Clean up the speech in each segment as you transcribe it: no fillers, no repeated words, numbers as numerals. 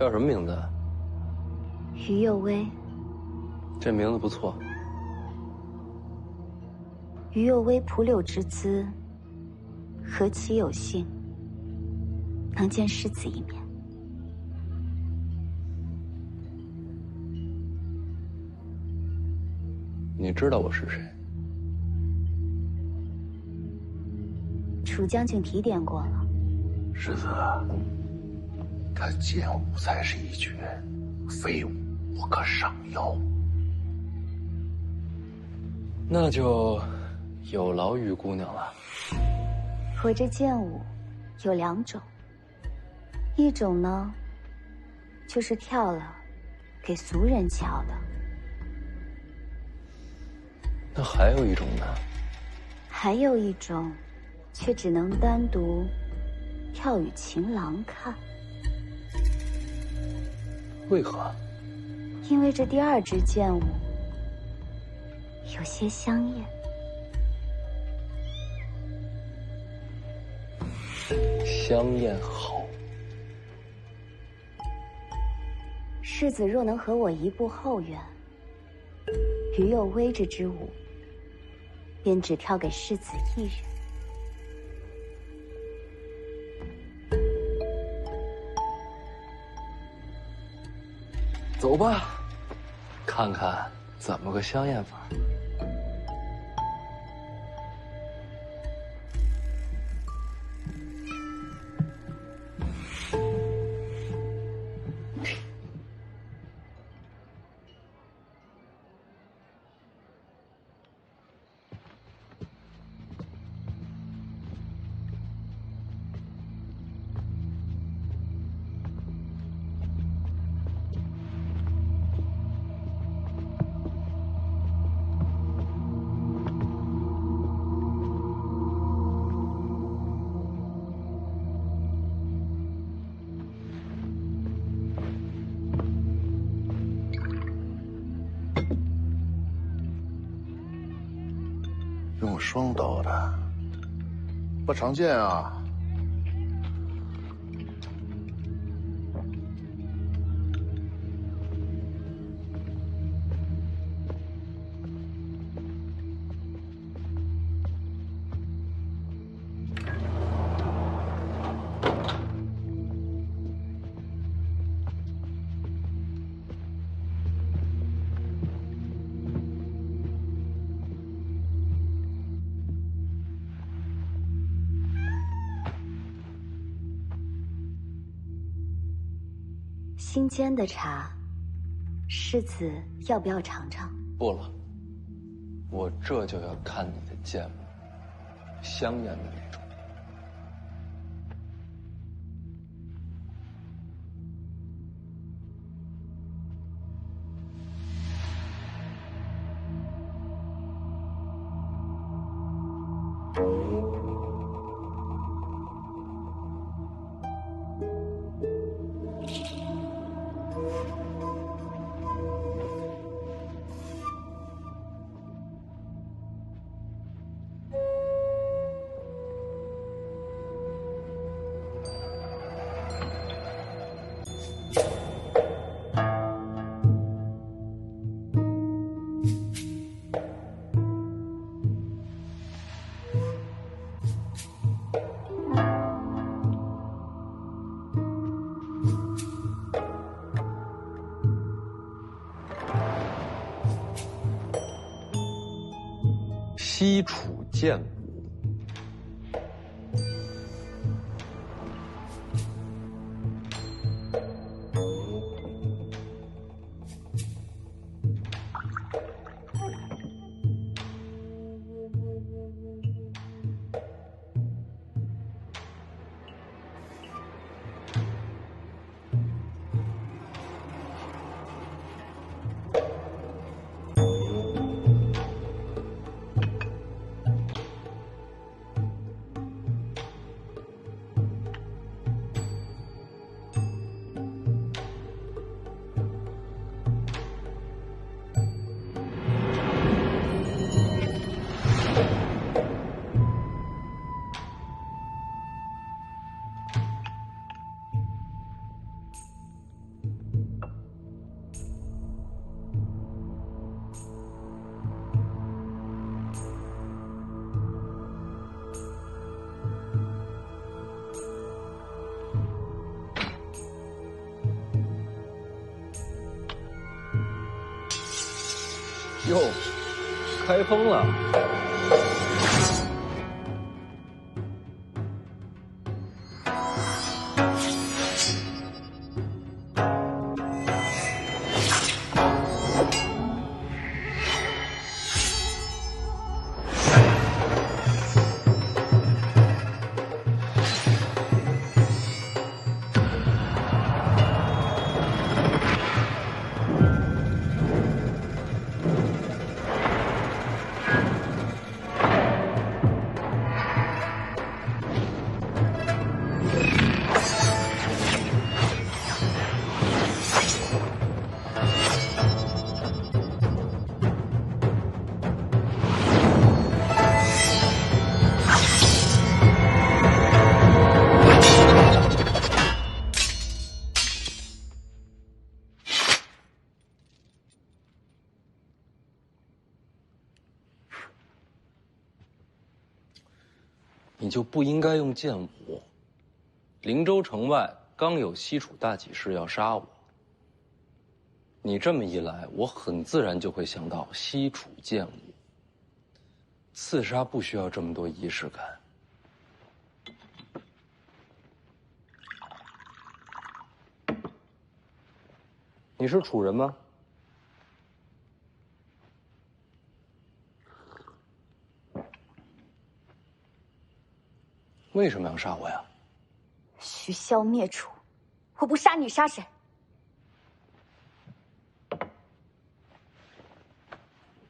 叫什么名字？于右威。这名字不错。于右威蒲柳之姿，何其有幸，能见世子一面。你知道我是谁？楚将军提点过了。世子，他剑舞才是一绝，非我不可上邀。那就有劳于姑娘了。我这剑舞有2种，一种呢，就是跳了给俗人瞧的。那还有一种呢？还有一种，却只能单独跳与情郎看。为何？因为这第2支剑舞有些香艳。香艳好。世子若能和我一步后援，于右威这支舞，便只跳给世子一人。走吧，看看怎么个香艳法。用双刀的，不常见啊。新煎的茶，世子要不要尝尝？不了，我这就要看你的剑舞，香艳的那种。西楚剑舞。哟，开封了。你就不应该用剑舞。灵州城外刚有西楚大几士要杀我，你这么一来，我很自然就会想到西楚剑舞。刺杀不需要这么多仪式感。你是楚人吗？为什么要杀我呀？徐骁灭楚，我不杀你杀谁？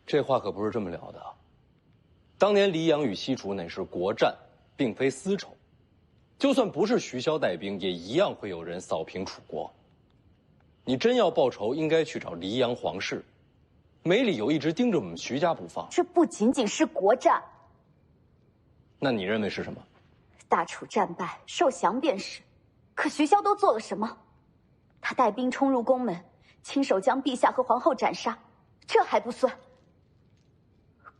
这话可不是这么聊的。当年黎阳与西楚乃是国战，并非私仇。就算不是徐骁带兵，也一样会有人扫平楚国。你真要报仇，应该去找黎阳皇室，没理由一直盯着我们徐家不放。这不仅仅是国战。那你认为是什么？大楚战败，受降便是。可徐骁都做了什么？他带兵冲入宫门，亲手将陛下和皇后斩杀，这还不算。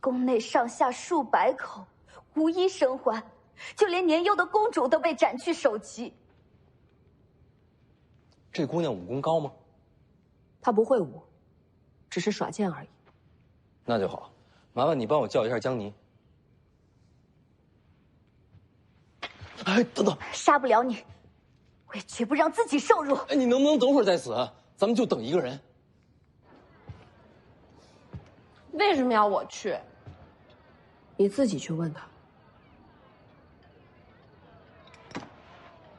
宫内上下数百口，无一生还，就连年幼的公主都被斩去首级。这姑娘武功高吗？她不会武，只是耍剑而已。那就好，麻烦你帮我叫一下江泥。哎，等等，杀不了你，我也绝不让自己受辱。哎，你能不能等会儿再死？咱们就等一个人。为什么要我去？你自己去问他。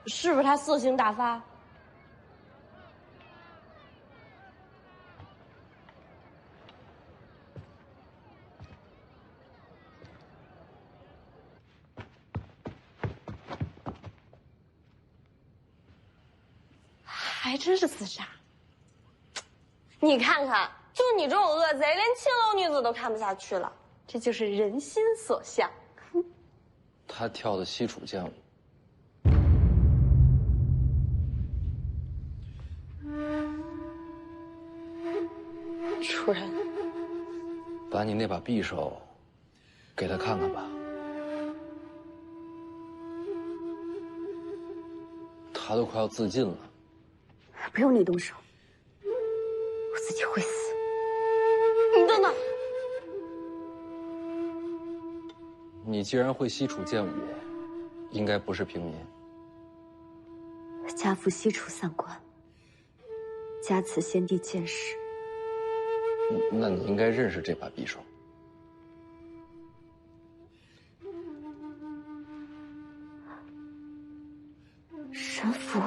是不是他色性大发？还真是自杀。你看看，就你这种恶贼，连青楼女子都看不下去了，这就是人心所向。他跳的西楚剑舞，主人，把你那把匕首给他看看吧。他都快要自尽了。不用你动手，我自己会死。你等等，你既然会西楚剑舞，应该不是平民。家父西楚三关，家慈先帝剑士。那你应该认识这把匕首。神符。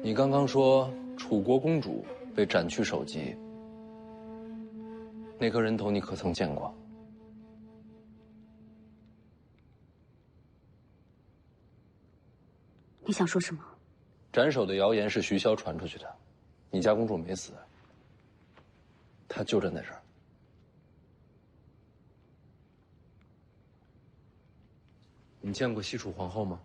你刚刚说楚国公主被斩去首级，那颗人头你可曾见过？你想说什么？斩首的谣言是徐骁传出去的，你家公主没死，她就站在这儿。你见过西楚皇后吗？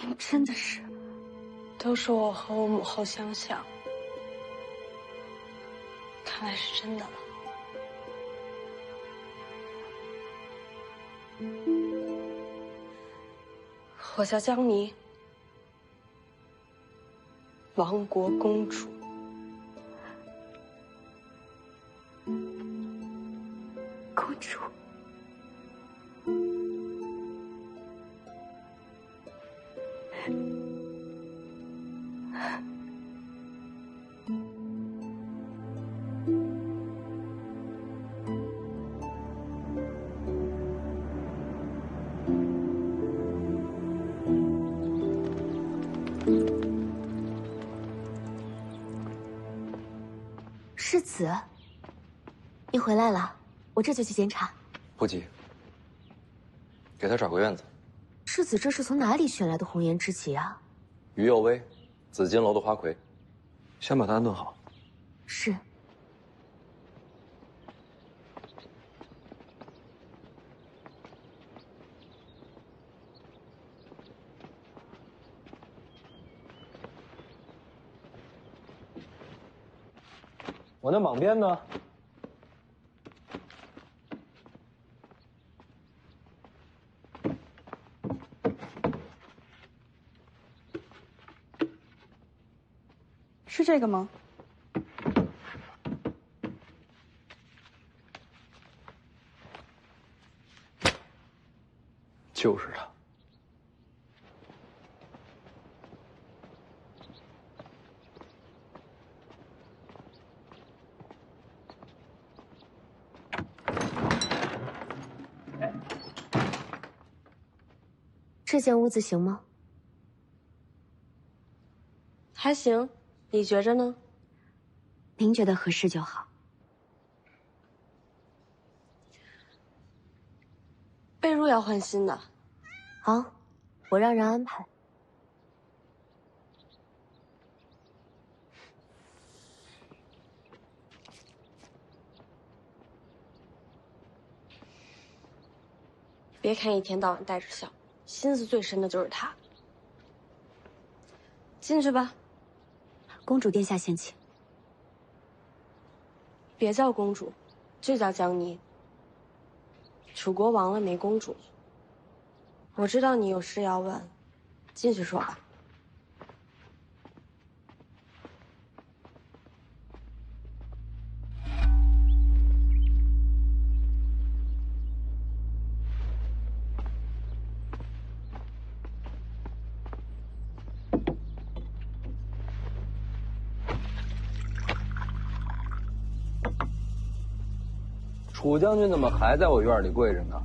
您真的是……都说我和我母后相像，看来是真的了。我叫江泥，亡国公主。公主。世子，你回来了，我这就去检查。不急，给他找个院子。世子这是从哪里寻来的红颜知己啊？于右威，紫金楼的花魁，先把他安顿好。是。我那蟒鞭呢？是这个吗？就是他。这间屋子行吗？还行，你觉着呢？您觉得合适就好。被褥要换新的。好，我让人安排。别看一天到晚带着笑，心思最深的就是他。进去吧。公主殿下先请。别叫公主，就叫江妮。楚国亡了没公主。我知道你有事要问，进去说吧。楚将军怎么还在我院里跪着呢？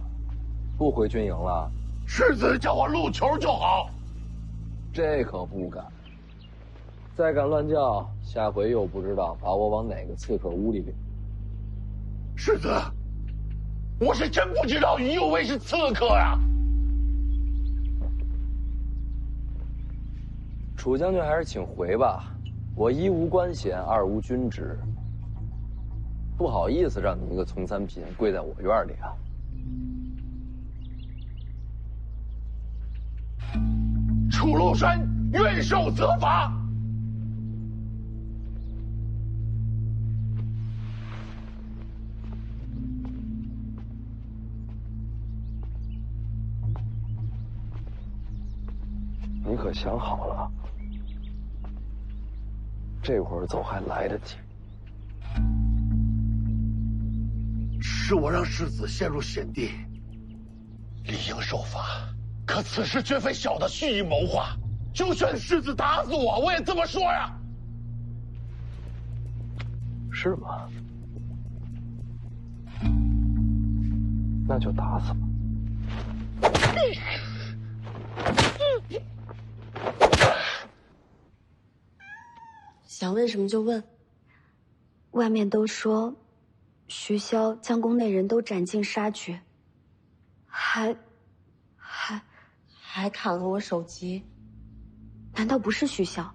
不回军营了？世子叫我入球就好。这可不敢。再敢乱叫，下回又不知道把我往哪个刺客屋里领。世子，我是真不知道于右卫是刺客呀。楚将军还是请回吧，我一无官衔，二无军职。不好意思让你一个从三品跪在我院里啊！楚禄山愿受责罚。你可想好了？这会儿走还来得及。是我让世子陷入险地，理应受罚。可此事绝非小的蓄意谋划，就算世子打死我，我也这么说呀。是吗？那就打死吧。想问什么就问。外面都说，徐骁将宫内人都斩尽杀绝，还砍了我首级。难道不是徐骁？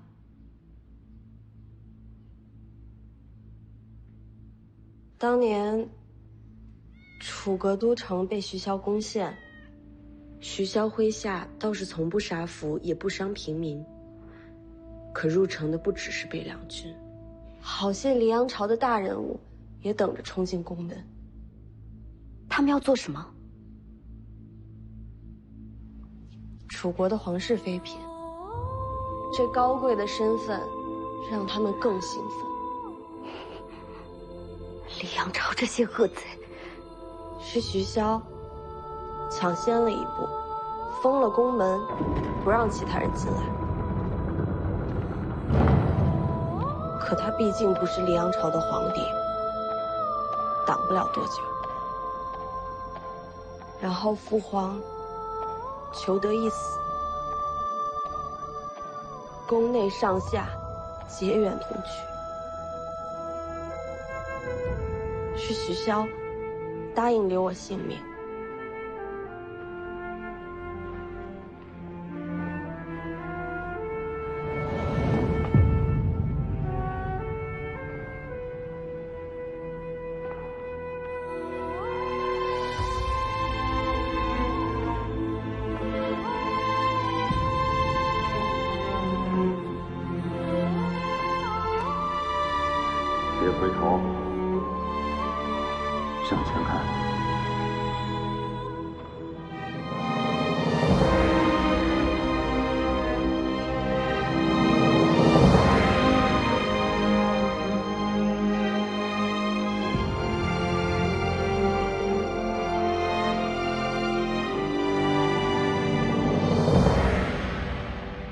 当年楚阁都城被徐骁攻陷，徐骁麾下倒是从不杀俘，也不伤平民。可入城的不只是北凉军，好些黎阳朝的大人物也等着冲进宫门。他们要做什么？楚国的皇室妃嫔，这高贵的身份让他们更兴奋。李阳朝这些恶贼，是徐骁抢先了一步，封了宫门，不让其他人进来。可他毕竟不是黎阳朝的皇帝，挡不了多久。然后父皇求得一死，宫内上下结缘同去。是徐骁答应留我性命。别回头，向前看。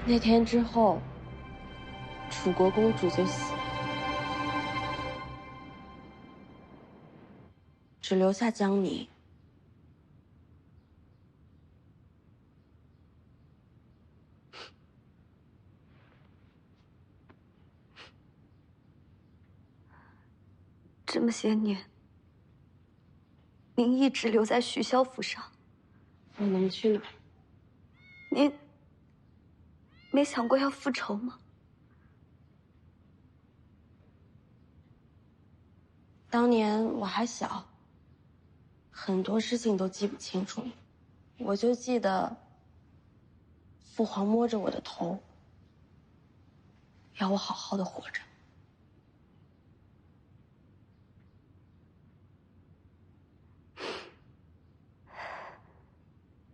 那天之后，楚国公主就死了。只留下江离。这么些年，您一直留在徐骁府上，我能去哪儿？您没想过要复仇吗？当年我还小。很多事情都记不清楚，我就记得父皇摸着我的头，要我好好的活着。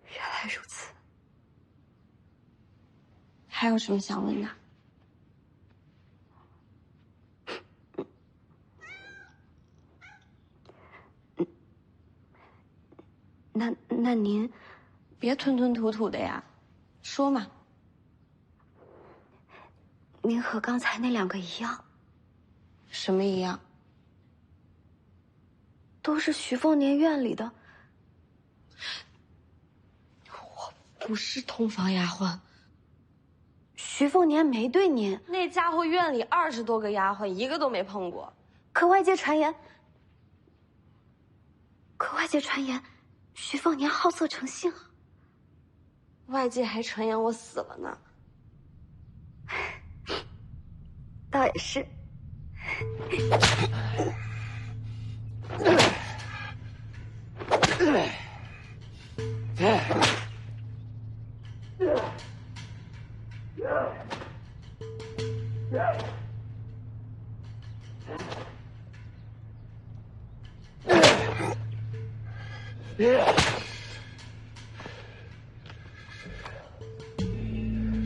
原来如此。还有什么想问的？那您别吞吞吐吐的呀，说嘛。您和刚才那两个一样。什么一样？都是徐凤年院里的。我不是通房丫鬟。徐凤年没对您。那家伙院里20多个丫鬟，一个都没碰过。可外界传言，徐凤年好色成性啊！外界还传言我死了呢。倒也是。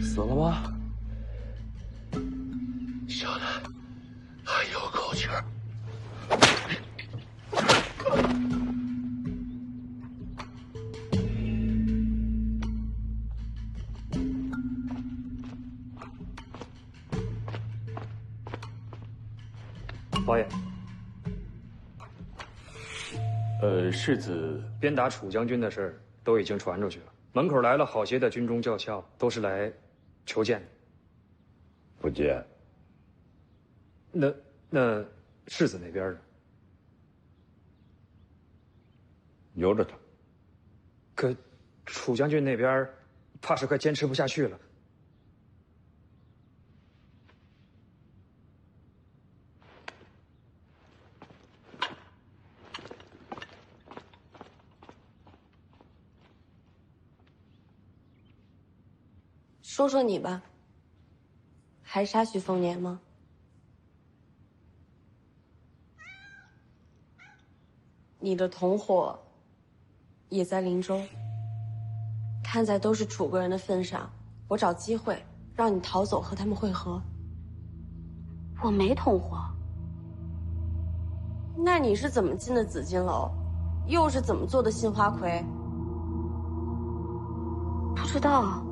死了吗？小的还有口气儿。王爷，世子鞭打楚将军的事儿都已经传出去了，门口来了好些的军中教校，都是来求见的。不见。那世子那边呢？由着他。可楚将军那边怕是快坚持不下去了。说说你吧，还杀徐凤年吗？你的同伙也在林州，看在都是楚国人的份上，我找机会让你逃走和他们会合。我没同伙。那你是怎么进的紫金楼？又是怎么做的杏花魁？不知道。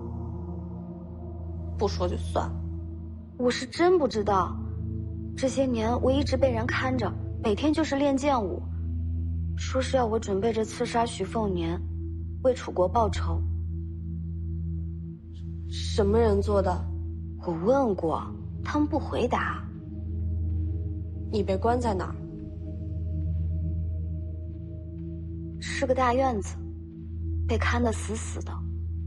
不说就算了。我是真不知道。这些年我一直被人看着，每天就是练剑舞，说是要我准备着刺杀徐凤年，为楚国报仇。什么人做的？我问过，他们不回答。你被关在哪儿？是个大院子，被看得死死的，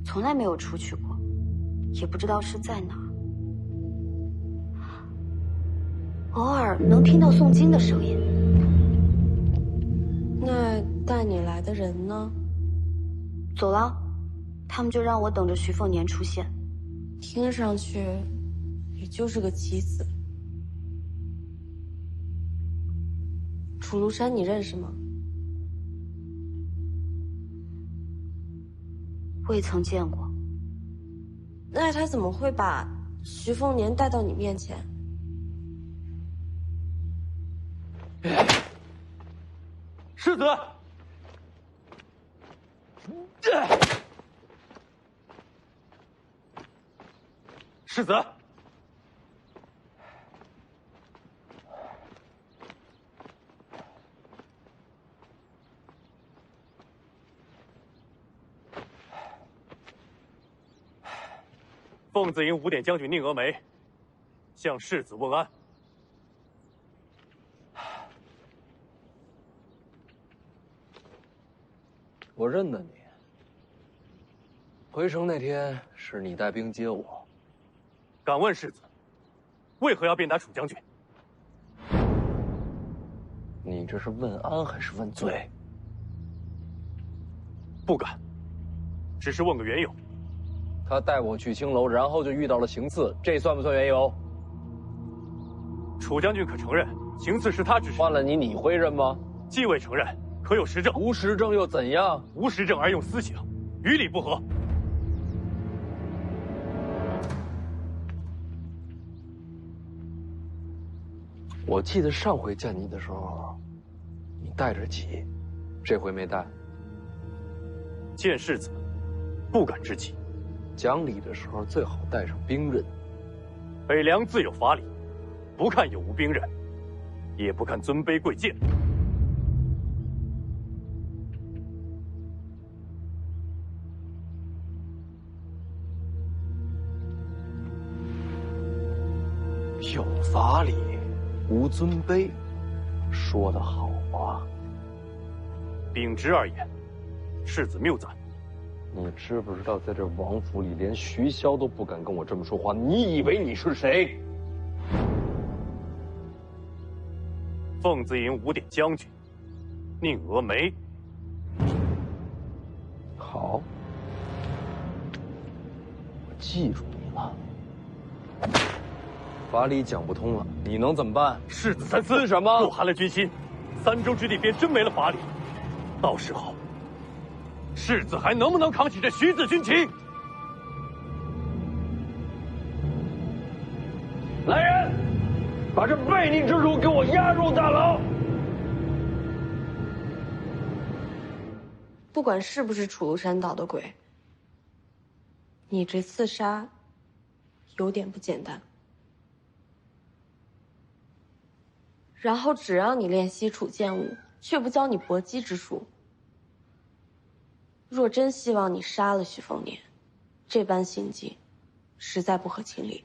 从来没有出去过，也不知道是在哪儿。偶尔能听到诵经的声音。那带你来的人呢？走了，他们就让我等着徐凤年出现。听上去，也就是个棋子。楚庐山，你认识吗？未曾见过。那他怎么会把徐凤年带到你面前？世子，世子，凤子营5点将军宁峨眉向世子问安。我认得你。回城那天是你带兵接我。敢问世子，为何要鞭打楚将军？你这是问安还是问罪？不敢，只是问个缘由。他带我去青楼，然后就遇到了行刺，这算不算缘由？楚将军可承认行刺是他指使？换了你，你会认吗？既未承认，可有实证？无实证又怎样？无实证而用私刑，于理不合。我记得上回见你的时候，你带着戟，这回没带。见世子，不敢之己。讲理的时候最好带上兵刃。北凉自有法理，不看有无兵刃，也不看尊卑贵贱。有法理，无尊卑，说得好啊！秉直而言，世子谬赞。你知不知道，在这王府里，连徐骁都不敢跟我这么说话？你以为你是谁？凤子营5点将军宁峨眉。好，我记住你了。法理讲不通了，你能怎么办？世子三思什么？若寒了军心，3州之地便真没了法理。到时候，世子还能不能扛起这徐子军情？来人，把这悖逆之徒给我押入大牢！不管是不是楚庐山捣的鬼，你这刺杀有点不简单。然后只让你练西楚剑舞，却不教你搏击之术。若真希望你杀了徐凤年，这般心机，实在不合情理。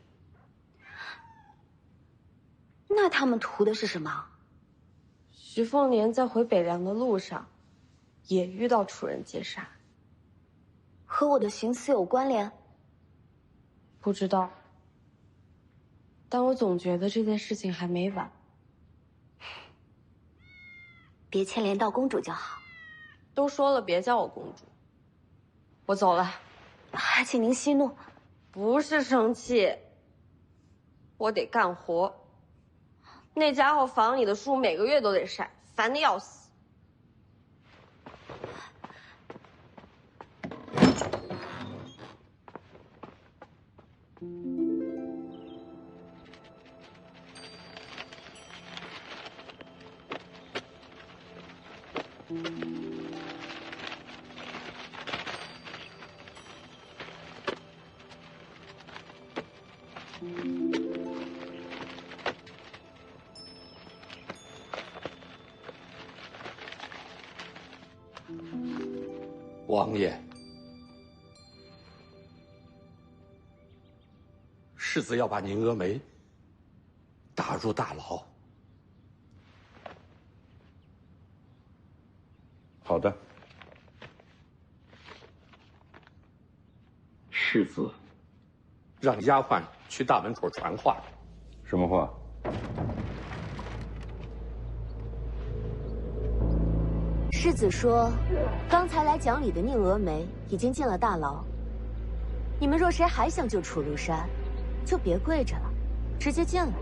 那他们图的是什么？徐凤年在回北凉的路上，也遇到楚人劫杀，和我的行刺有关联？不知道。但我总觉得这件事情还没完。别牵连到公主就好。都说了别叫我公主。我走了。还请您息怒。不是生气，我得干活。那家伙房里的书每个月都得晒，烦得要死。王爷，世子要把宁峨眉打入大牢。好的。世子让丫鬟去大门口传话。什么话？世子说，刚才来讲理的宁峨眉已经进了大牢。你们若谁还想救楚庐山，就别跪着了，直接进来。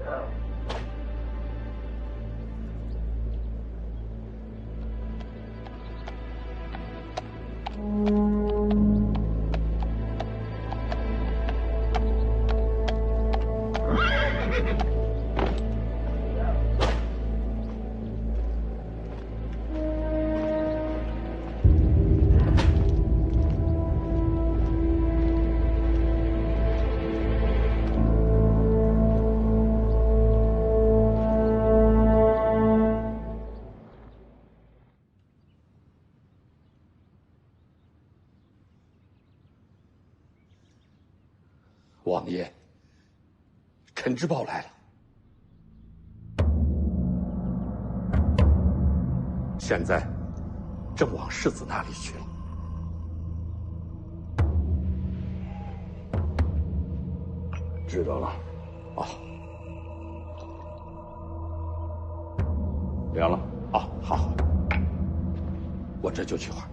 王爷，陈之豹来了，现在正往世子那里去了。知道了。哦，凉了。哦，好，我这就去换。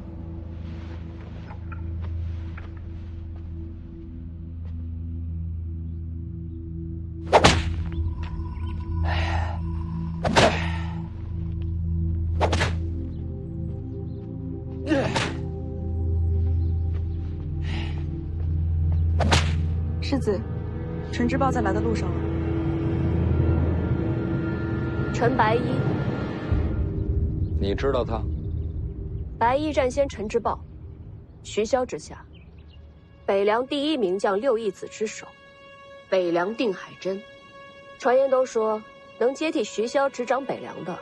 世子，陈之豹在来的路上了。陈白衣，你知道他？白衣战先陈之豹，徐骁之下，北凉第一名将6义子之首，北凉定海真。传言都说，能接替徐骁执掌北凉的，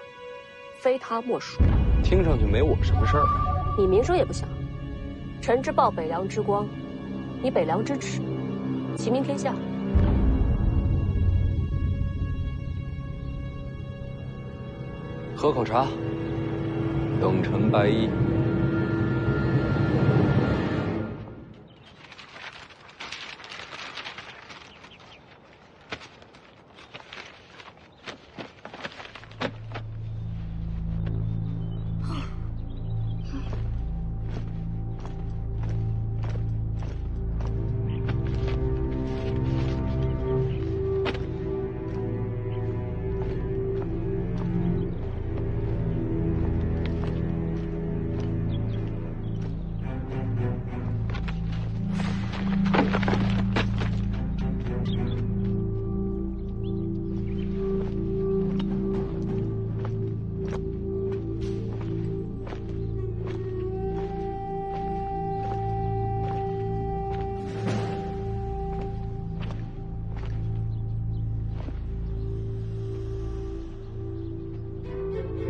非他莫属。听上去没我什么事儿啊。你明说也不想。陈之豹北凉之光，你北凉之耻，齐名天下。喝口茶，等陈白衣。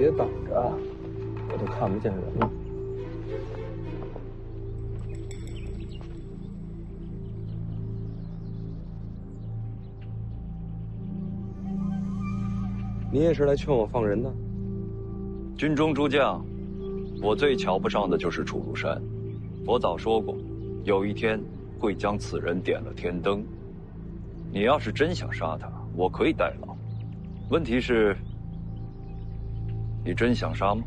别挡着，我都看不见人了。你也是来劝我放人的？军中诸将，我最瞧不上的就是楚庐山。我早说过，有一天会将此人点了天灯。你要是真想杀他，我可以代劳。问题是，你真想杀吗？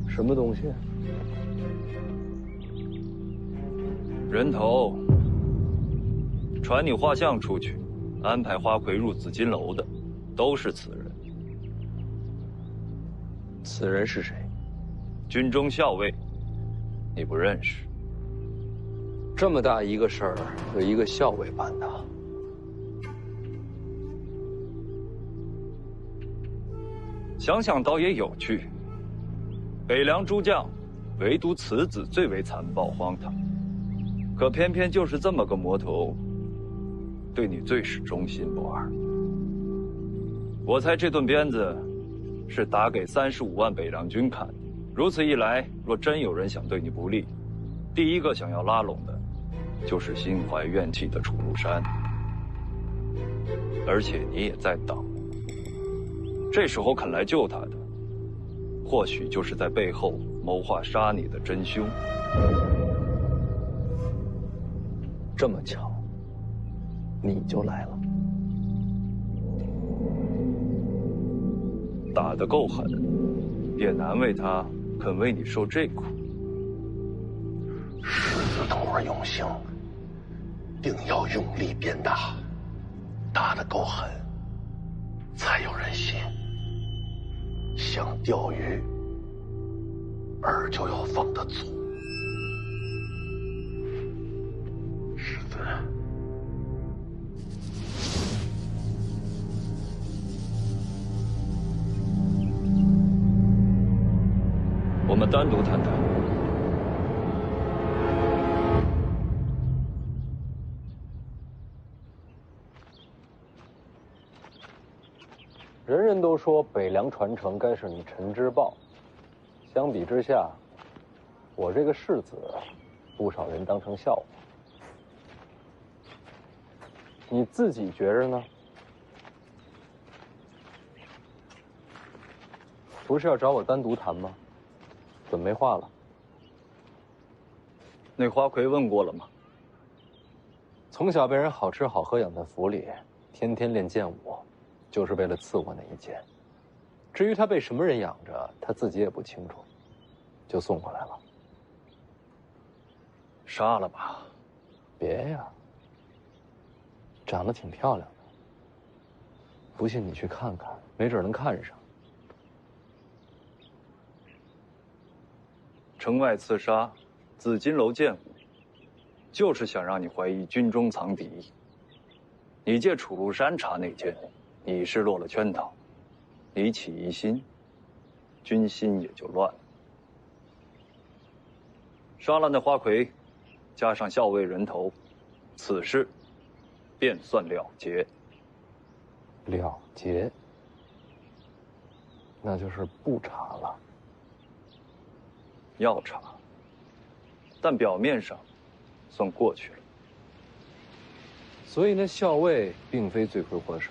什么东西？人头。传你画像出去，安排花魁入紫金楼的，都是此人。此人是谁？军中校尉，你不认识？这么大一个事儿，有一个校尉办的，想想倒也有趣。北凉诸将，唯独此子最为残暴荒唐，可偏偏就是这么个魔头，对你最是忠心不二。我猜这顿鞭子是打给35万北凉军看的。如此一来，若真有人想对你不利，第一个想要拉拢的，就是心怀怨气的楚禄山。而且你也在等，这时候肯来救他的，或许就是在背后谋划杀你的真凶。这么巧，你就来了。打得够狠，也难为他肯为你受这苦。狮子头儿用刑，定要用力鞭打，打得够狠，才有人信。想钓鱼，饵就要放得足。狮子，我们单独谈谈。人人都说北凉传承该是你陈之豹，相比之下，我这个世子，不少人当成笑话。你自己觉着呢？不是要找我单独谈吗？怎么没话了？那花魁问过了吗？从小被人好吃好喝养在府里，天天练剑舞，就是为了赐我那一剑。至于他被什么人养着，他自己也不清楚，就送过来了。杀了吧？别呀，长得挺漂亮的，不信你去看看，没准能看上。城外刺杀，紫金楼剑舞，就是想让你怀疑军中藏敌。你借楚禄山查内奸，你是落了圈套，你起疑心，军心也就乱了。杀了那花魁，加上校尉人头，此事便算了结。了结，那就是不查了。要查，但表面上算过去了。所以那校尉并非罪魁祸首，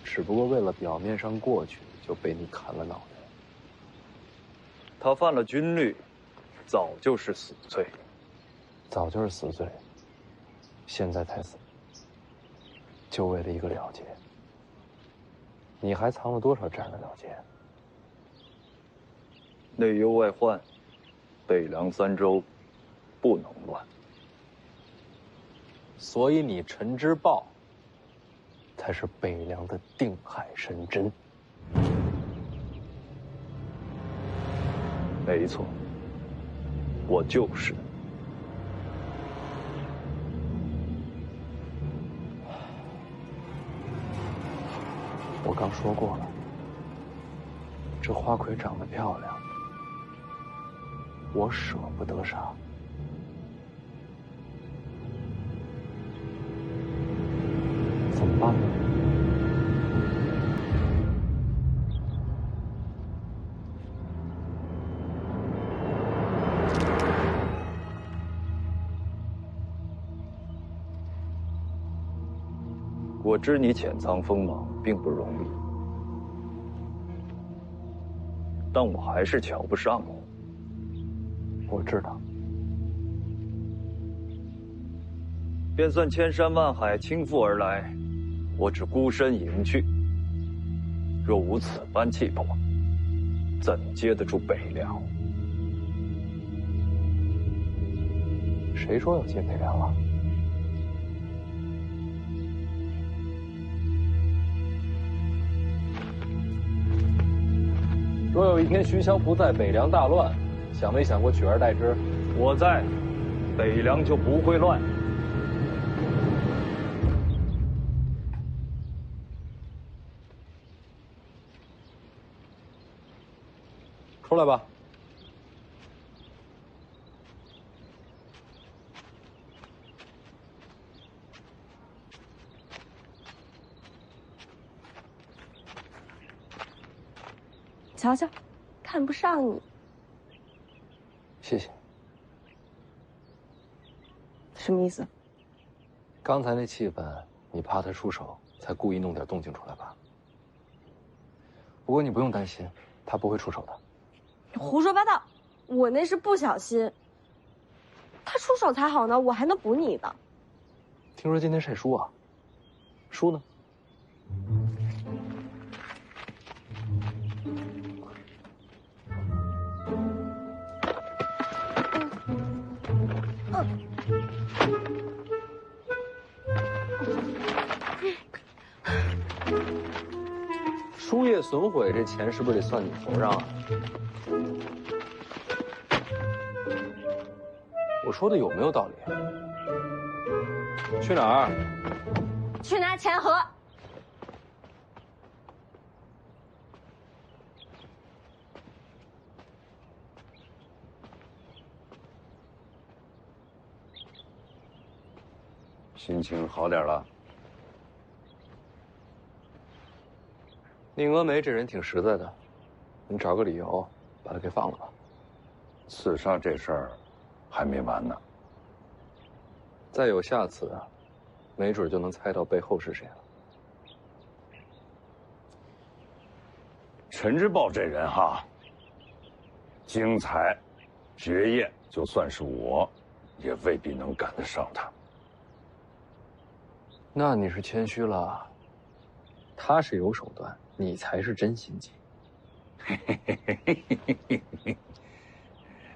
只不过为了表面上过去，就被你砍了脑袋。他犯了军律，早就是死罪。早就是死罪，现在才死，就为了一个了结。你还藏了多少这样的了结？内忧外患，北凉3州不能乱。所以你陈之豹才是北凉的定海神针。没错，我就是。我刚说过了，这花魁长得漂亮，我舍不得杀。怎么办呢？我知你潜藏锋芒并不容易，但我还是瞧不上你。我知道。便算千山万海倾覆而来，我只孤身迎去。若无此般气魄，怎接得住北凉？谁说要接北凉了？若有一天徐骁不在，北凉大乱，想没想过取而代之？我在，北凉就不会乱。出来吧。瞧瞧，看不上你。谢谢。什么意思？刚才那气氛，你怕他出手，才故意弄点动静出来吧？不过你不用担心，他不会出手的。你胡说八道！我那是不小心。他出手才好呢，我还能补你的。听说今天晒书啊？书呢？书页损毁，这钱是不是得算你头上啊？我说的有没有道理？去哪儿？去拿钱盒。心情好点了？宁峨眉这人挺实在的，你找个理由把他给放了吧。刺杀这事儿还没完呢。再有下次，没准就能猜到背后是谁了。陈之豹这人哈，精彩、绝艳，就算是我，也未必能赶得上他。那你是谦虚了，他是有手段，你才是真心机。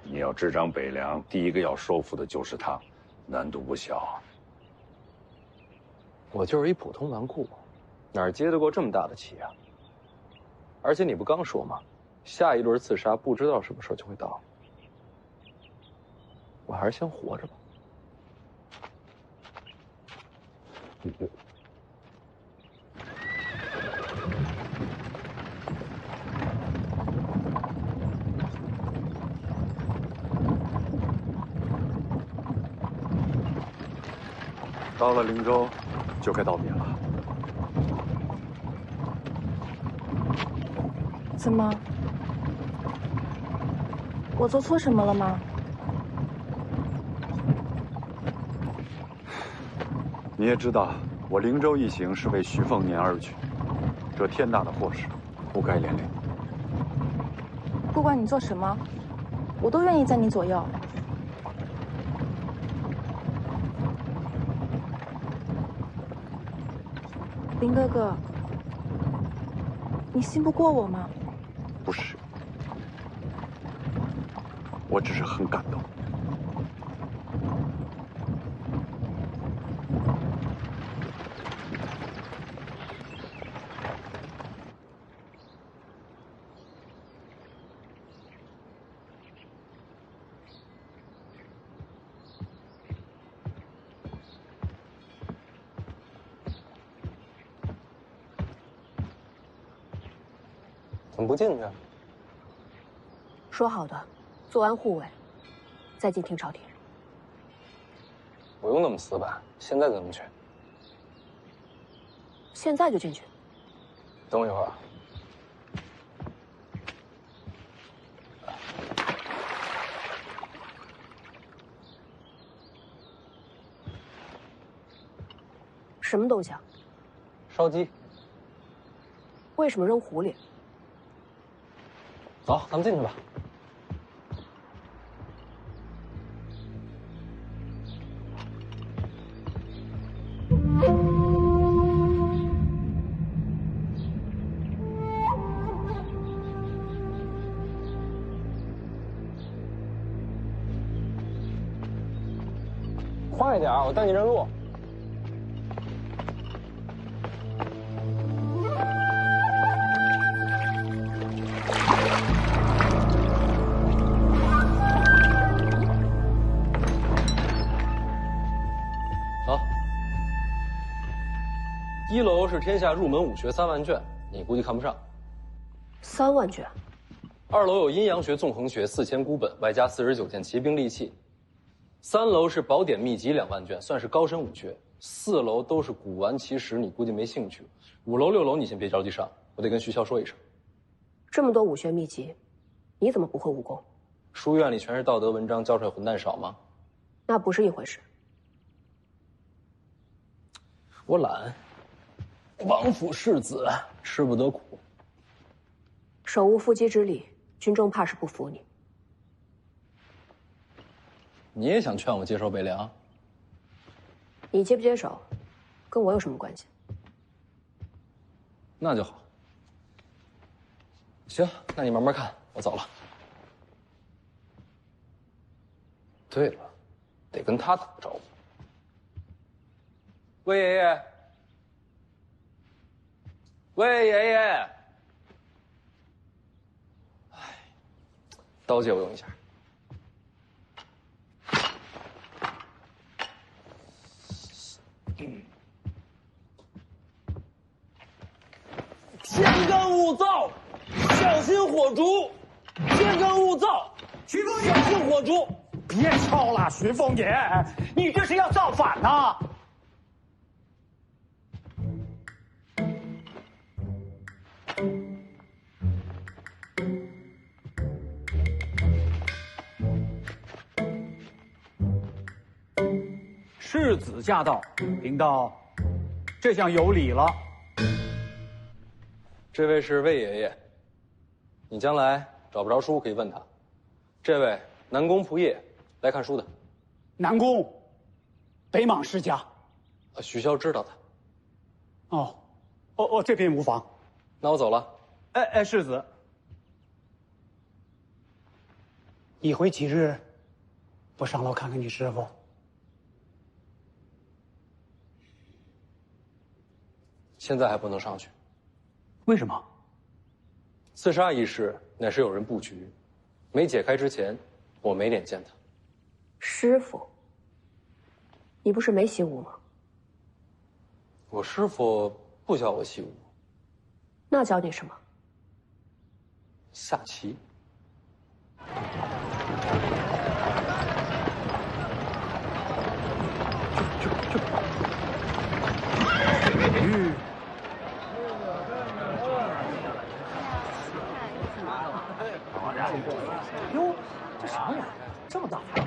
你要执掌北凉，第一个要收服的就是他，难度不小。我就是一普通纨绔，哪儿接得过这么大的棋啊？而且你不刚说吗？下一轮刺杀不知道什么时候就会到，我还是先活着吧。到了灵州，就该道别了。怎么？我做错什么了吗？你也知道，我灵州一行是为徐凤年而去，这天大的祸事，不该连累。不管你做什么，我都愿意在你左右。林哥哥，你信不过我吗？不是，我只是很感动。怎么不进去？说好的，做完护卫，再进听朝廷。不用那么死板，现在怎么去？现在就进去。等我一会儿。什么东西啊？烧鸡。为什么扔湖里？走，咱们进去吧。快点，我带你认路。一楼是天下入门武学3万卷，你估计看不上。3万卷， 2楼有阴阳穴、纵横穴4000孤本，外加49件骑兵利器。3楼是宝典秘籍2万卷，算是高深武学。4楼都是古玩奇石，你估计没兴趣。5楼、6楼你先别着急上，我得跟徐骁说一声。这么多武学秘籍，你怎么不会武功？书院里全是道德文章，教出来混蛋少吗？那不是一回事。我懒，王府世子吃不得苦。手无缚鸡之力，军中怕是不服你。你也想劝我接手北凉？你接不接手，跟我有什么关系？那就好。行，那你慢慢看，我走了。对了，得跟他打个招呼。魏爷爷，魏爷爷，哎，刀借我用一下。天干物燥，小心火烛。天干物燥，徐凤爷，小心火烛。别敲了，徐凤爷，你这是要造反呐！世子驾到，贫道这下有礼了。这位是魏爷爷，你将来找不着书可以问他。这位南宫仆夜，来看书的。南宫，北莽世家。许骁知道他。哦，这边无妨。那我走了。哎，世子，一回几日不上楼看看你师傅？现在还不能上去。为什么？刺杀一事乃是有人布局，没解开之前，我没脸见他。师傅，你不是没习武吗？我师傅不教我习武。那教你什么？下棋。哟，这啥玩意儿？这么大牌？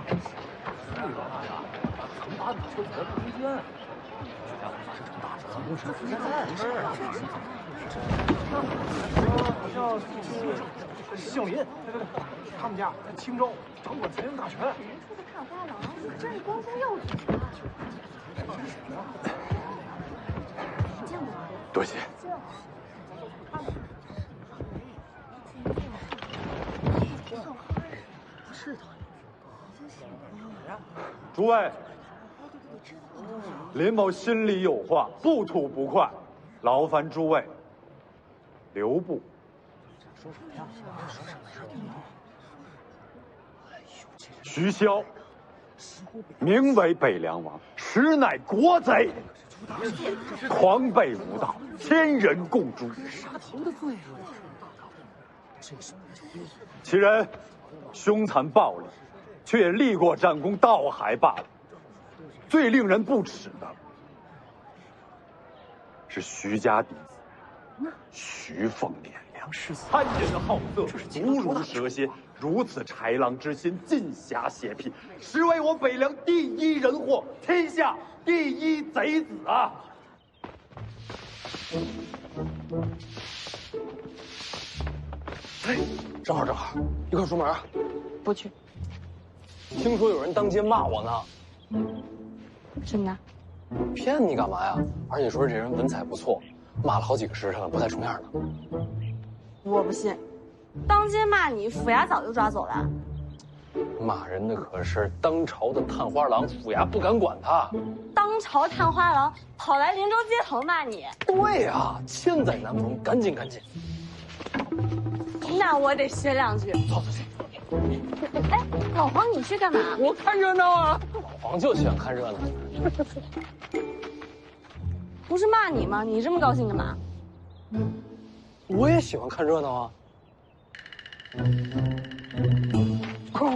曾把你车走到中间，这家伙发生这么大事，怎么是现在？孝林，他们家在青州掌管财政大权。年初的看花郎，真是光宗耀祖啊！多谢。诸位，林某心里有话，不吐不快，劳烦诸位留步。说什么呀？说什么呀？徐骁，名为北凉王，实乃国贼，狂悖无道，千人共诛。杀头的罪啊！其人凶残暴力，却也立过战功，倒还罢了。最令人不齿的是徐家弟子徐凤年，贪淫好色，毒如蛇蝎，如此豺狼之心，尽侠邪僻，实为我北凉第一人祸，天下第一贼子啊！哎，正好，一块出门啊！不去。听说有人当街骂我呢。真的？骗你干嘛呀？而且说这人文采不错，骂了好几个时辰了，不太重样呢。我不信，当街骂你，府衙早就抓走了。骂人的可是当朝的探花郎，府衙不敢管他。当朝探花郎跑来灵州街头骂你？对呀，千载难逢，赶紧。那我得学两句。走。哎，老黄，你去干嘛？我看热闹啊。老黄就喜欢看热闹。不是骂你吗？你这么高兴干嘛？我也喜欢看热闹啊。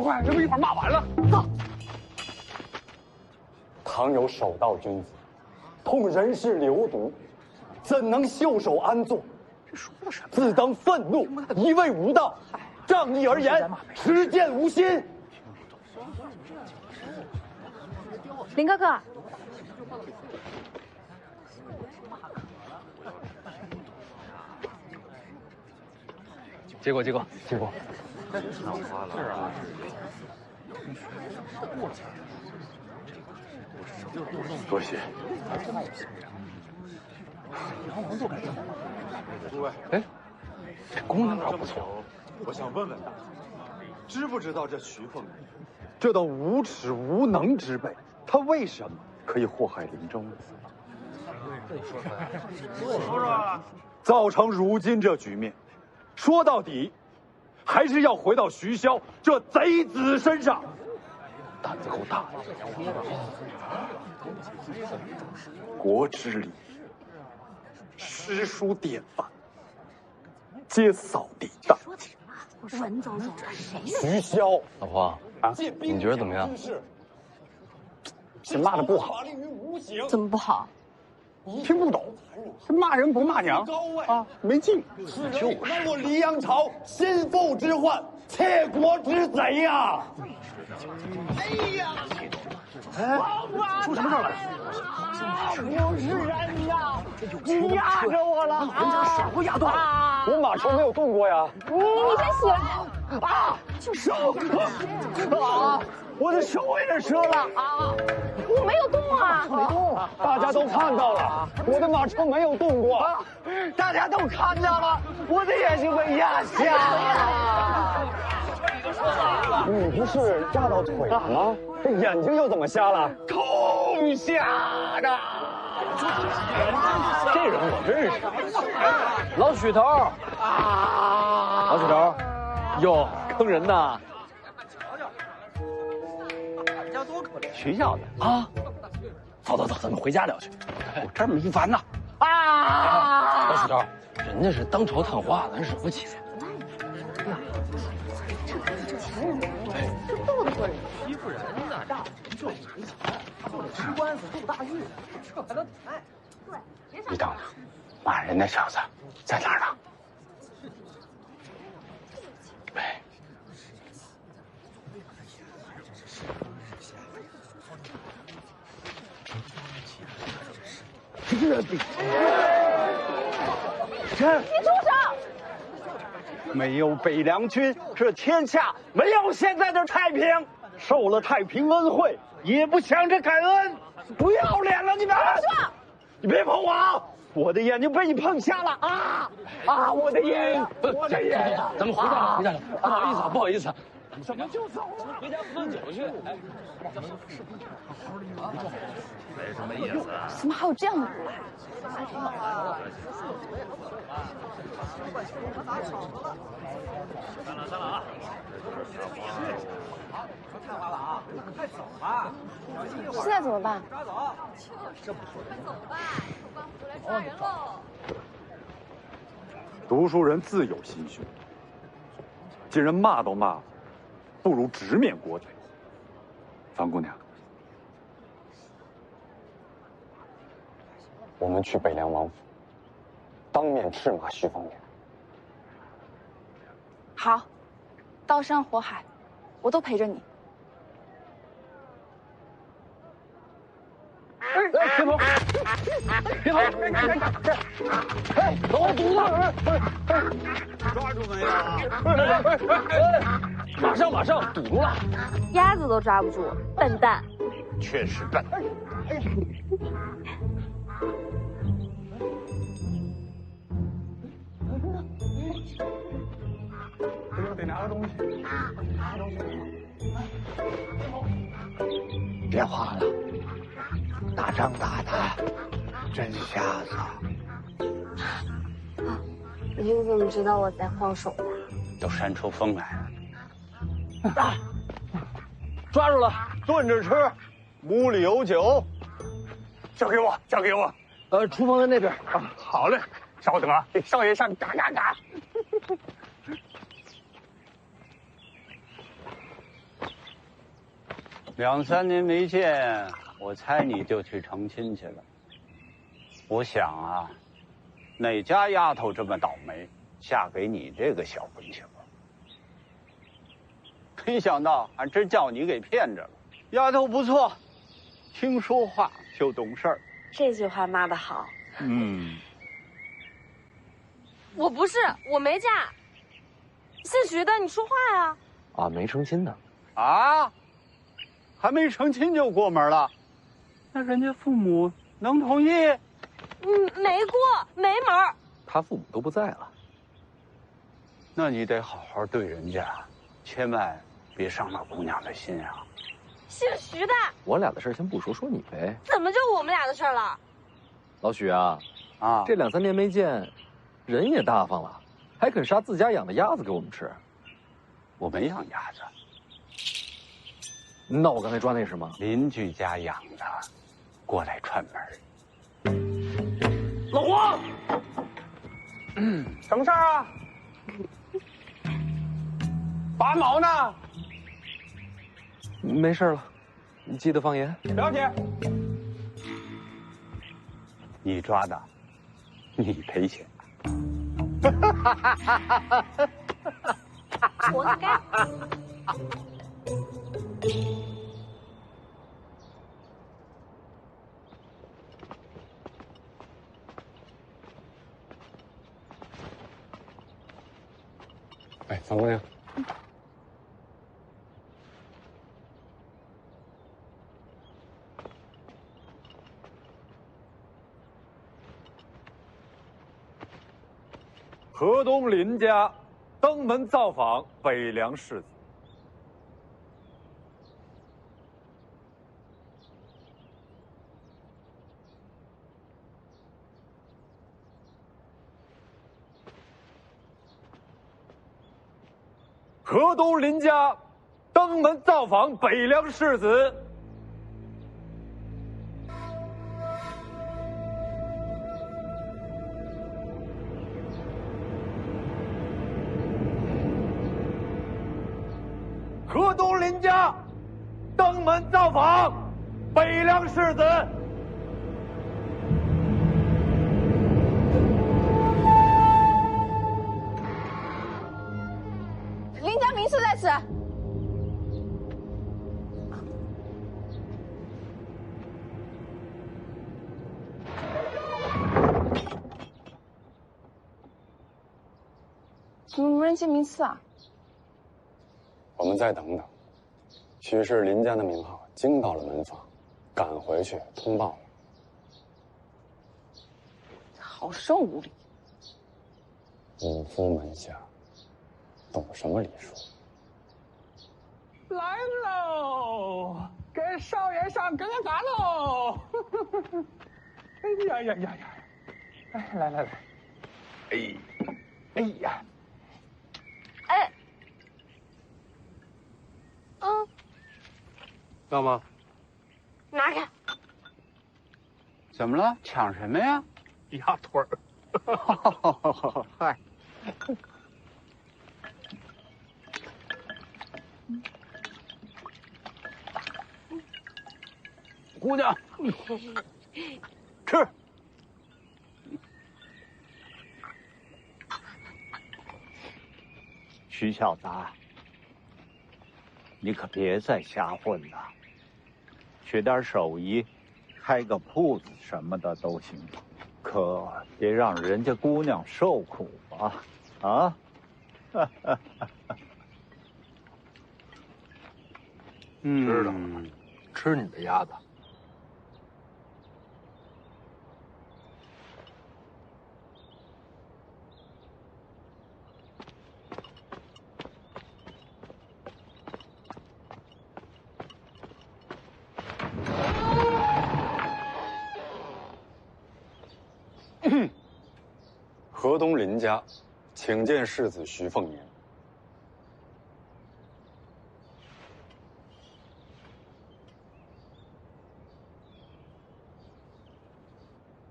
快，这么一会儿骂完了，走。倘有守道君子，痛人事流毒，怎能袖手安坐？自当愤怒，一味无道，仗义而言，持剑无心。林哥哥，结果。多谢。诸位，哎，这功能倒不错。我想问问大家，知不知道这徐凤年，这等无耻无能之辈，他为什么可以祸害林州呢？造成如今这局面，说到底，还是要回到徐骁这贼子身上。胆子够大的，国之礼，诗书典范，皆扫地大捷。文总总，这谁呢？徐骁，老黄啊，你觉得怎么样？这骂的不好。怎么不好？听不懂，这骂人不骂娘啊，没劲。就是乃我黎阳朝心腹之患，窃国之贼呀！哎呀！哎，出什么事了？不是人呀！你压着我了！人家手都压断了，我马车没有动过呀。你先写啊！手啊！我的手也是折了啊！我没有动啊！没动，大家都看到了，我的马车没有动过。大家都看到了，我的眼睛被压瞎了。你不是压到腿了吗？这眼睛又怎么瞎了？痛瞎的。这人我认识，老许头啊！老许头，哟，坑人呐！学校的啊，走，咱们回家聊去。我这儿没烦呢。啊！老许头，人家是当朝探花，咱惹不起。这斗得过人？欺负人呢，就没钱，就得吃官司入大狱，这还能哎？对，你等着，骂人那小子在哪儿呢？哎。你住手！没有北凉军，这天下没有现在的太平。受了太平恩惠，也不想着感恩，不要脸了你们！你别碰我啊！我的眼睛被你碰瞎了啊！啊！我的眼，我的眼！咱们回家了，不好意思。怎么就走了？回家喝酒去。没什么意思。怎么还有这样的古来？散了啊！太晚了啊，快走吧。现在怎么办？抓走。这不说。快走吧，帮主来抓人喽。读书人自有心胸，既然骂都骂了，不如直面国贼。方姑娘，我们去北凉王府，当面斥骂徐凤年。好，刀山火海，我都陪着你。别跑！别跑！哎，老堵了！抓住没有？马上，堵住了！鸭子都抓不住，笨蛋！确实笨。得拿个东西。别慌了，打仗打的真瞎子。你是怎么知道我在晃手的？都扇出风来了。抓住了，炖着吃，屋里有酒。交给我。厨房在那边。啊，好嘞，稍等啊，给少爷上嘎嘎嘎。2、3年没见，我猜你就去成亲去了。我想啊，哪家丫头这么倒霉，嫁给你这个小混球？没想到还真叫你给骗着了。丫头不错，听说话就懂事儿。这句话骂得好。我不是，我没嫁。姓徐的，你说话呀！啊，没成亲呢。啊，还没成亲就过门了？那人家父母能同意？没过，没门。他父母都不在了。那你得好好对人家，千万别伤了姑娘的心啊。姓徐的，我俩的事先不说，说你呗。怎么就我们俩的事了？老许啊，这2、3年没见，人也大方了，还肯杀自家养的鸭子给我们吃。我没养鸭子。那我刚才抓那是什么？邻居家养的，过来串门。老黄，什么事儿啊？拔毛呢？没事了，你记得放盐。了解。你抓的，你赔钱。活该。哎，樊姑娘。河东林家登门造访北凉世子。河东林家登门造访北凉世子。河东林家登门造访北凉世子。林家名士在此。怎么无人接名次啊？我们再等等。许是林家的名号惊到了门房，赶回去通报了。好生无礼！武夫门下，懂什么礼数？来喽，给少爷上羹饭喽！哎呀呀呀呀！哎，来来来，哎呀！哎，要吗？拿开！怎么了？抢什么呀？鸭腿儿。嗨。姑娘，吃。徐小子，你可别再瞎混了，学点手艺，开个铺子什么的都行，可别让人家姑娘受苦啊！啊！知道了，吃你的鸭子。河东林家，请见世子徐凤年。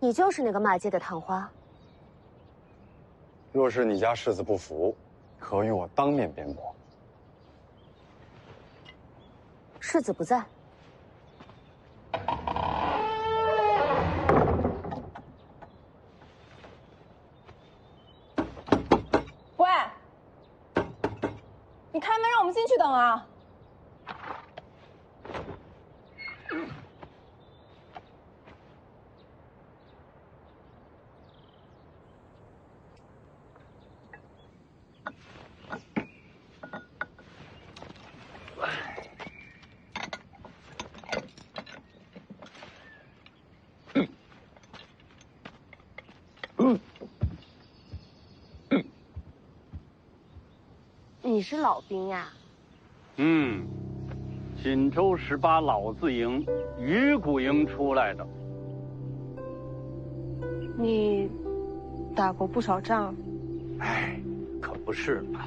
你就是那个骂街的探花。若是你家世子不服，可与我当面辩驳。世子不在。你开门让我们进去等啊！你是老兵呀？锦州18老字营鱼骨营出来的。你打过不少仗。哎，可不是嘛。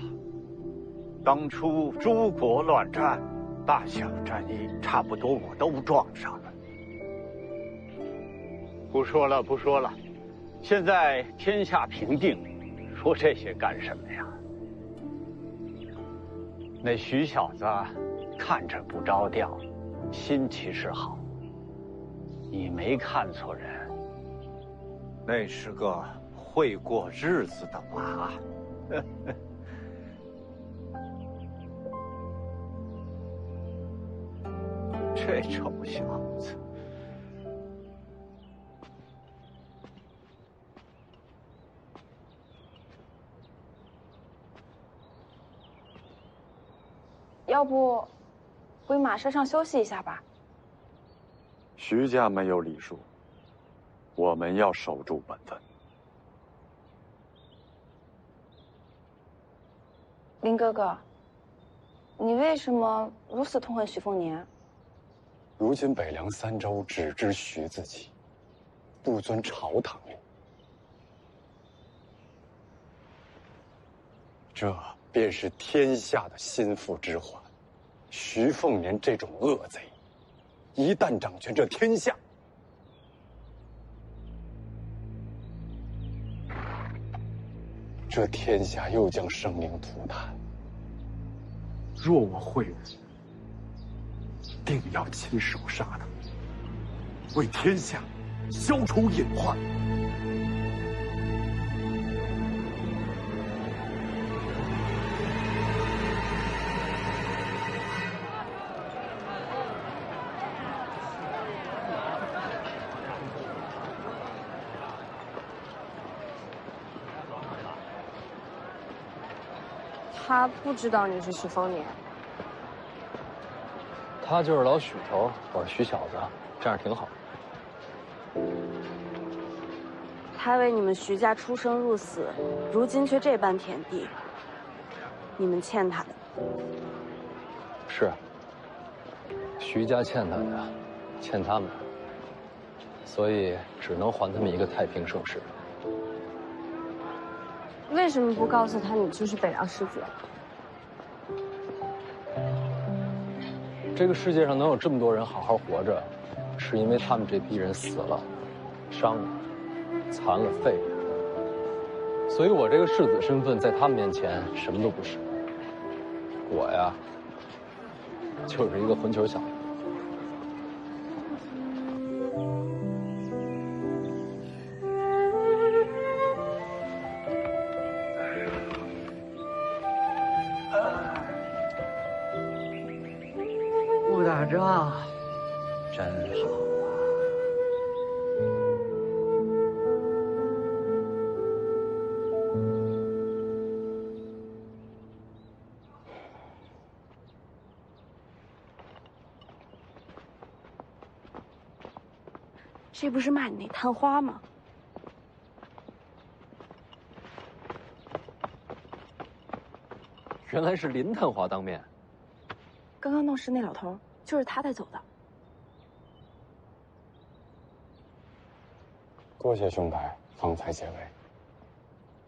当初诸国乱战，大小战役差不多我都撞上了。不说了，不说了。现在天下平定，说这些干什么呀？那徐小子看着不着调，心其实好。你没看错人，那是个会过日子的娃。这臭小子！要不，回马车上休息一下吧。徐家没有礼数，我们要守住本分。林哥哥，你为什么如此痛恨徐凤年？如今北凉3州只知徐自己，不遵朝堂令，这便是天下的心腹之患。徐凤年这种恶贼，一旦掌权这天下，这天下又将生灵涂炭。若我会武，定要亲手杀他，为天下消除隐患。他不知道你是徐凤年。他就是老许头，我是徐小子，这样挺好。他为你们徐家出生入死，如今却这般田地，你们欠他的。是，徐家欠他的，欠他们，所以只能还他们一个太平盛世。为什么不告诉他你就是北凉世子？这个世界上能有这么多人好好活着，是因为他们这批人死了、伤了、残了、废了。所以我这个世子身份在他们面前什么都不是。我呀，就是一个混球小子。不打仗，真好啊！这不是骂你那探花吗？原来是林探花当面。刚刚闹事那老头就是他带走的。多谢兄台方才解围。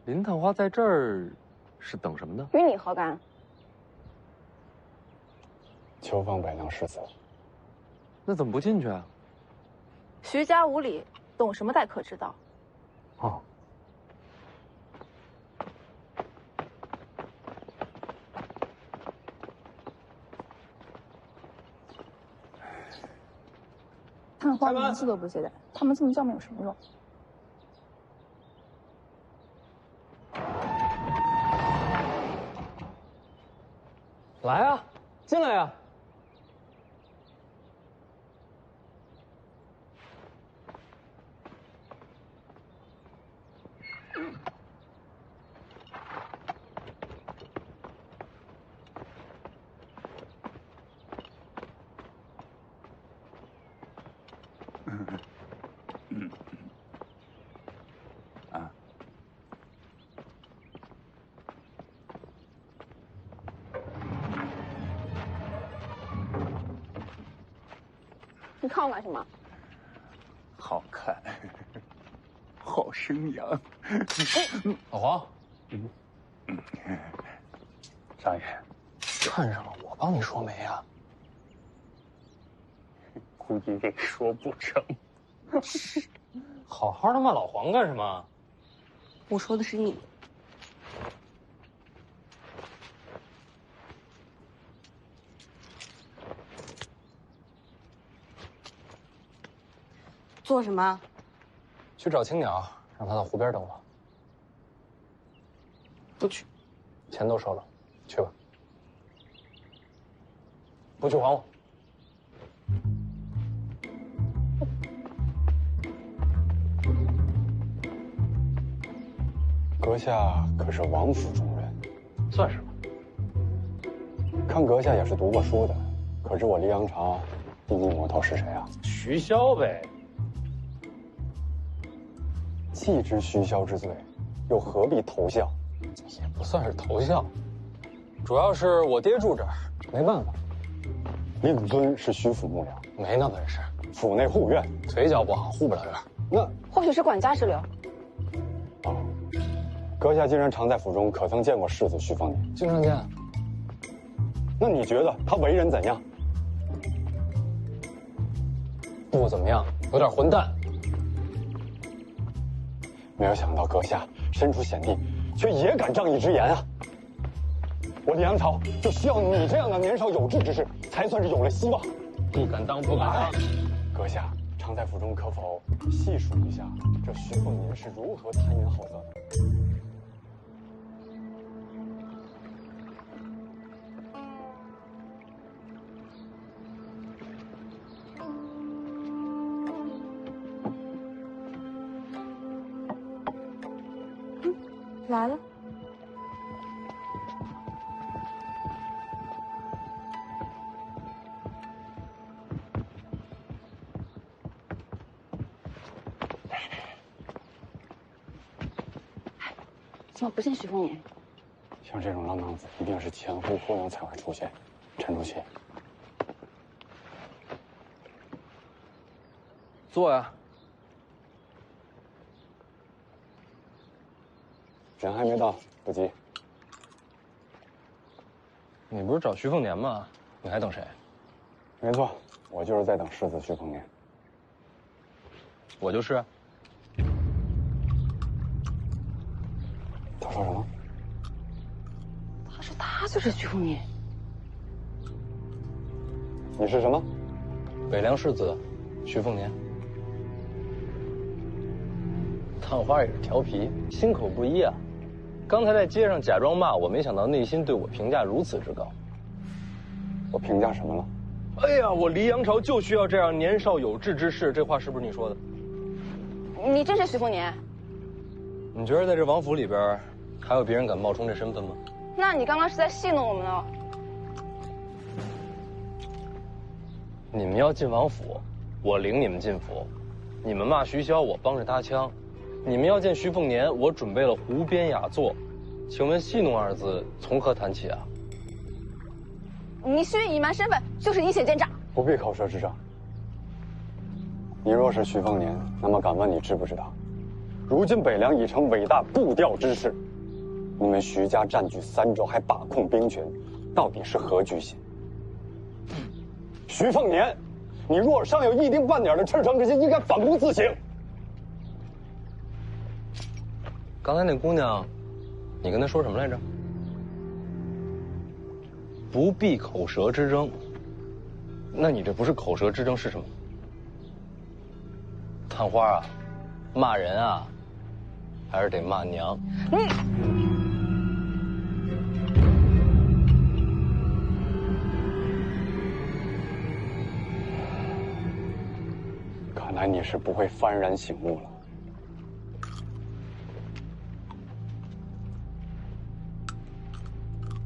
林探花在这儿是等什么呢？与你何干？求访北凉世子。那怎么不进去啊？徐家无礼，懂什么待客之道？哦。探花名字都不记得，他们这么叫没有什么用。来啊，进来呀！你看我干什么？好看，好生养。老黄，少爷，看上了我帮你说媒啊？估计这说不成。好好的骂老黄干什么？我说的是你。做什么？去找青鸟，让他到湖边等我。不去，钱都收了，去吧。不去还我。阁下可是王府中人，算是吧。看阁下也是读过书的，可知我黎阳城第一魔头是谁啊？徐骁呗。既知徐骁之罪，又何必投效？也不算是投效，主要是我爹住这儿，没办法。令尊是徐府幕僚，没那本事。府内护院，腿脚不好，护不了院。那或许是管家之流。哦，阁下既然常在府中，可曾见过世子徐凤年？经常见。那你觉得他为人怎样？不怎么样，有点混蛋。没有想到阁下身处险地，却也敢仗义直言啊！我黎阳朝就需要你这样的年少有志之士，才算是有了希望。不敢当，不敢当。阁下常在府中，可否细数一下这徐凤年是如何贪言好色的？来了。怎么不见徐凤年？像这种浪荡子，一定是前呼后拥才会出现。沉住气，坐呀。人还没到，不急。你不是找徐凤年吗？你还等谁？没错，我就是在等世子徐凤年。我就是。他说什么？他说他就是徐凤年。你是什么？北凉世子，徐凤年。探花也是调皮，心口不一啊。刚才在街上假装骂我，没想到内心对我评价如此之高。我评价什么了？哎呀，我黎阳朝就需要这样年少有志之士，这话是不是你说的？你真是徐凤年？你觉得在这王府里边，还有别人敢冒充这身份吗？那你刚刚是在戏弄我们呢？你们要进王府，我领你们进府；你们骂徐骁，我帮着搭腔；你们要见徐凤年，我准备了湖边雅座。请问戏弄二字从何谈起啊？你蓄意隐瞒身份，就是以血奸诈。不必口舌之争。你若是徐凤年，那么敢问你知不知道，如今北凉已成伟大步调之势，你们徐家占据3州，还把控兵权，到底是何居心？徐凤年，你若尚有一丁半点的赤诚之心，应该反躬自省。刚才那姑娘，你跟她说什么来着？不必口舌之争。那你这不是口舌之争是什么？探花啊，骂人啊，还是得骂娘。来你是不会幡然醒悟了。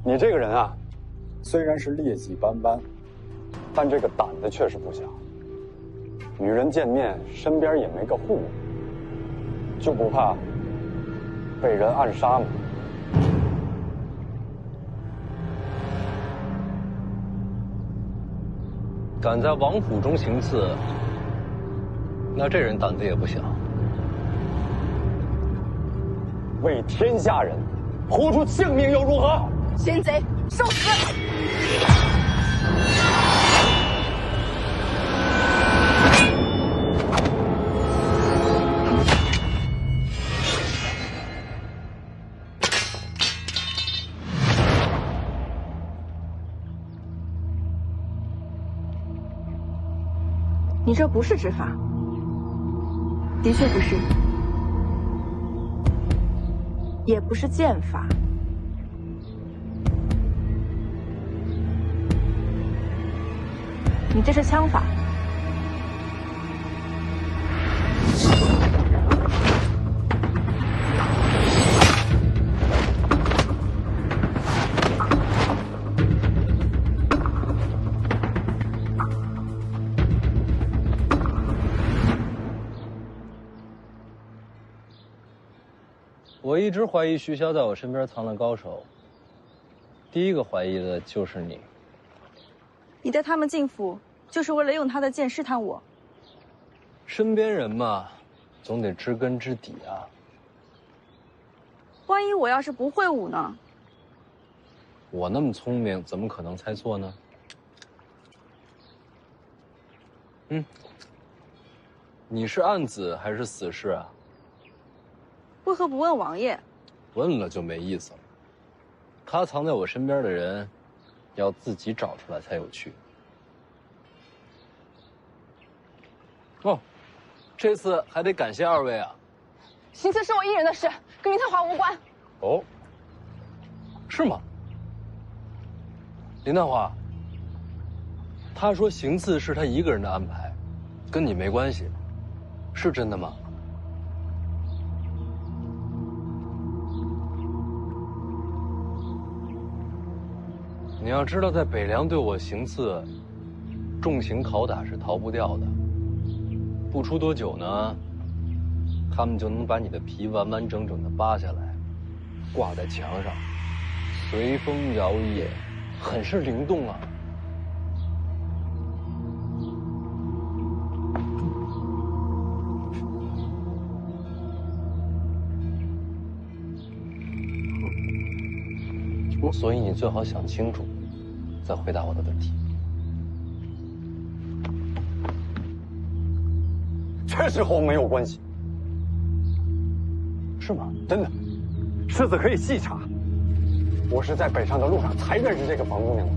你这个人啊，虽然是劣迹斑斑，但这个胆子确实不小。女人见面身边也没个护卫，就不怕被人暗杀吗？敢在王府中行刺，那这人胆子也不小。为天下人，豁出性命又如何？奸贼，受死！你这不是执法，的确不是，也不是剑法。你这是枪法。我一直怀疑徐骁在我身边藏了高手，第一个怀疑的就是你。你带他们进府，就是为了用他的剑试探我。身边人嘛，总得知根知底啊。万一我要是不会武呢？我那么聪明，怎么可能猜错呢？你是暗子还是死士啊？为何不问王爷？问了就没意思了。他藏在我身边的人，要自己找出来才有趣。哦，这次还得感谢二位啊。行刺是我一人的事，跟林太华无关。哦，是吗？林太华，他说行刺是他一个人的安排，跟你没关系，是真的吗？你要知道，在北凉对我行刺，重刑拷打是逃不掉的。不出多久呢，他们就能把你的皮完完整整的扒下来，挂在墙上，随风摇曳，很是灵动啊。所以你最好想清楚，再回答我的问题。确实和我没有关系，是吗？真的，世子可以细查。我是在北上的路上才认识这个房姑娘的，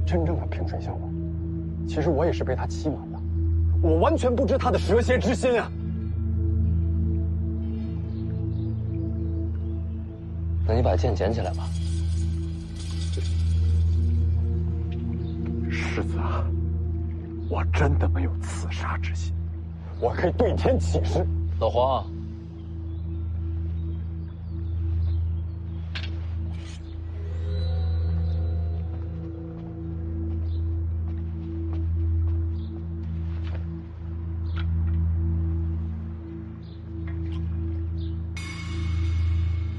真正的萍水相逢。其实我也是被她欺瞒的，我完全不知她的蛇蝎之心啊。那你把剑捡起来吧。世子啊，我真的没有刺杀之心，我可以对天起誓。老黄，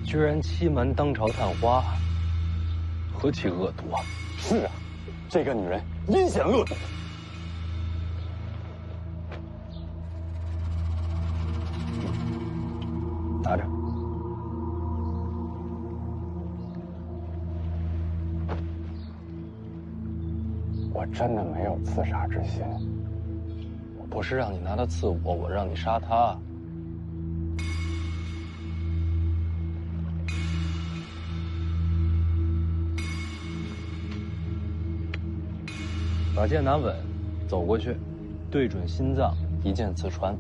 居然欺瞒当朝探花，何其恶毒啊！是啊，这个女人阴险恶毒。拿着。我真的没有刺杀之心。我不是让你拿它刺我，我让你杀他。把剑拿稳，走过去，对准心脏，一剑刺穿，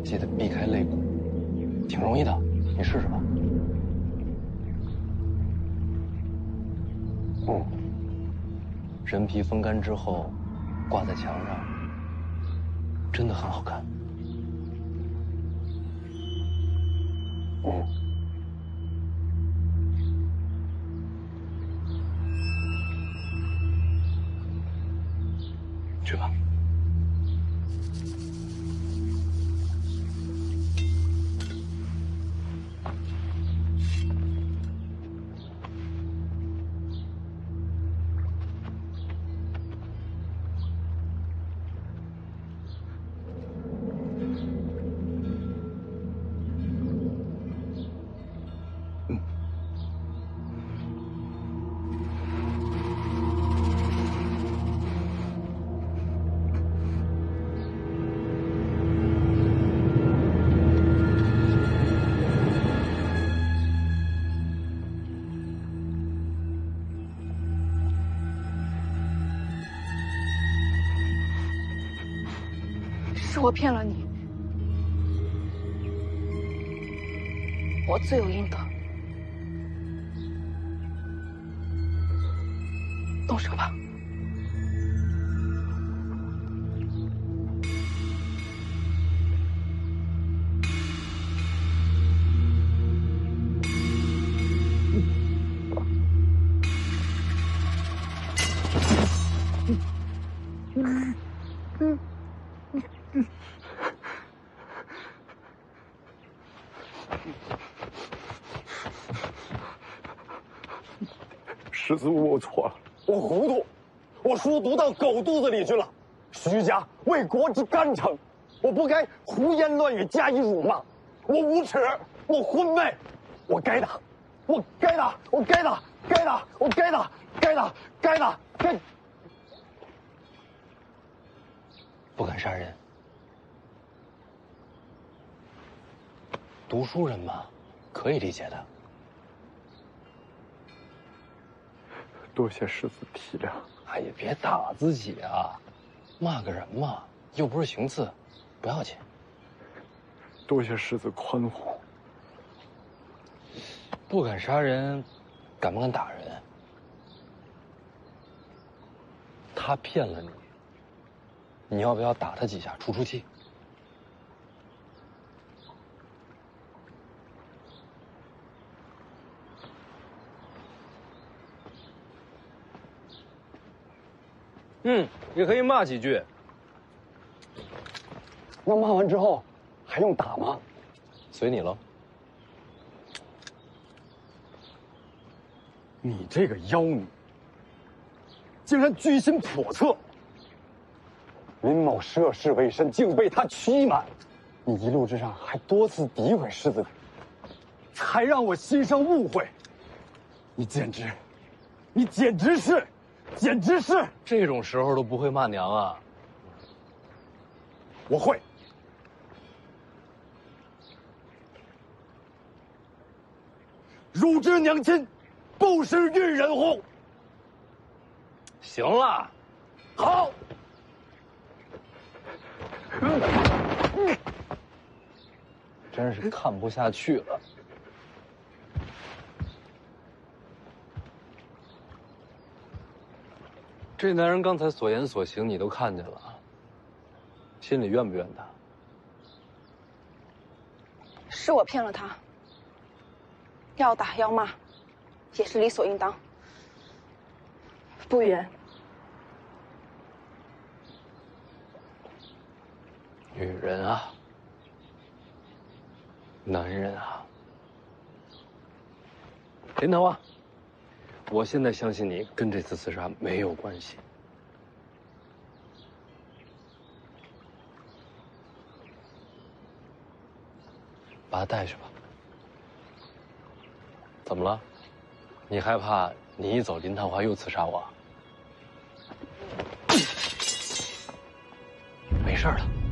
记得避开肋骨，挺容易的，你试试吧。人皮风干之后，挂在墙上，真的很好看。去吧。是我骗了你，我罪有应得。动手吧。世子，我错了，我糊涂，我书读到狗肚子里去了。徐家为国之干城，我不该胡言乱语加以辱骂。我无耻，我昏昧，我该打，我该打，我该打，该打，我该打，该打，该打，该。不敢杀人，读书人嘛，可以理解的。多谢世子体谅。哎呀，别打自己啊！骂个人嘛，又不是行刺，不要紧。多谢世子宽宏。不敢杀人，敢不敢打人？他骗了你，你要不要打他几下出出气？也可以骂几句。那骂完之后，还用打吗？随你了。你这个妖女，竟然居心叵测！林某涉世未深，竟被他欺瞒。你一路之上还多次诋毁世子，才让我心生误会。你简直是！这种时候都不会骂娘啊！我会。汝之娘亲，不识育人乎？行了，好。真是看不下去了。这男人刚才所言所行你都看见了，心里怨不怨他？是我骗了他，要打要骂，也是理所应当。不冤。女人啊，男人啊，林桃啊，我现在相信你跟这次刺杀没有关系。把他带去吧。怎么了？你害怕你一走，林探花又刺杀我？没事了。